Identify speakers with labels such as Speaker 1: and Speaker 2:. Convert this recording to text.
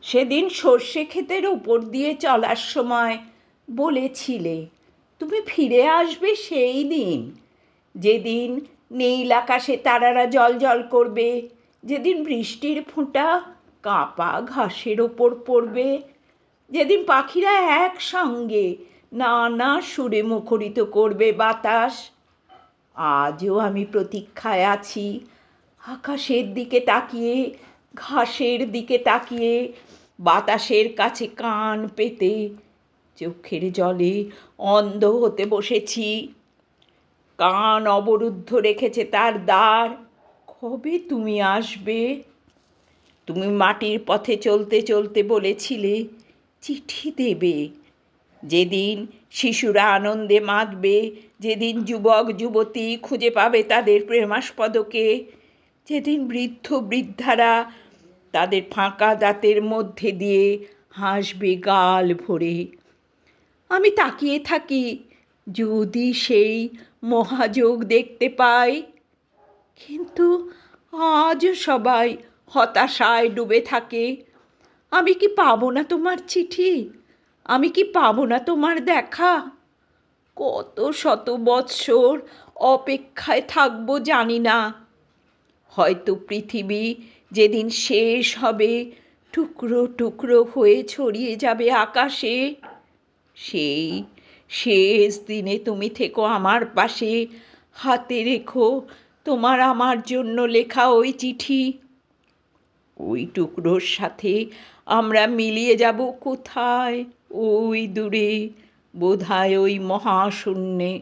Speaker 1: সেদিন সর্ষে ক্ষেতের উপর দিয়ে চলার সময় বলেছিলে তুমি ফিরে আসবে সেই দিন, যেদিন নীল আকাশে তারারা জ্বলজ্বল করবে, যেদিন বৃষ্টির ফোঁটা কাঁপা ঘাসের ওপর পড়বে, যেদিন পাখিরা একসঙ্গে নানা সুরে মুখরিত করবে বাতাস। আজও আমি প্রতীক্ষায় আছি, আকাশের দিকে তাকিয়ে, ঘাসের দিকে তাকিয়ে, বাতাসের কাছে কান পেতে চোখের জলে অন্ধ হতে বসেছি। কান অবরুদ্ধ রেখেছে তার দ্বার। কবে তুমি আসবে? তুমি মাটির পথে চলতে চলতে বলেছিলে চিঠি দেবে, যেদিন শিশুরা আনন্দে মাতবে, যেদিন যুবক যুবতী খুঁজে পাবে তাদের প্রেমাস্পদকে, যেদিন বৃদ্ধ বৃদ্ধারা তাদের ফাঁকা দাঁতের মধ্যে দিয়ে হাসবে গাল ভরে। আমি তাকিয়ে থাকি, যদি সেই মহাযোগ দেখতে পাই। কিন্তু আজও সবাই হতাশায় ডুবে থাকে। আমি কি পাবো না তোমার চিঠি? আমি কি পাবো না তোমার দেখা? কত শত বৎসর অপেক্ষায় থাকবো জানি না। হয়তো পৃথিবী যেদিন শেষ হবে, টুকরো টুকরো হয়ে ছড়িয়ে যাবে আকাশে, সেই শেষ দিনে তুমি থেকো আমার পাশে, হাতে রেখো তোমার আমার জন্য লেখা ওই চিঠি। ওই টুকরোর সাথে আমরা মিলিয়ে যাব কোথায়? ওই দূরে, বোধহয় ওই মহাশূন্যে।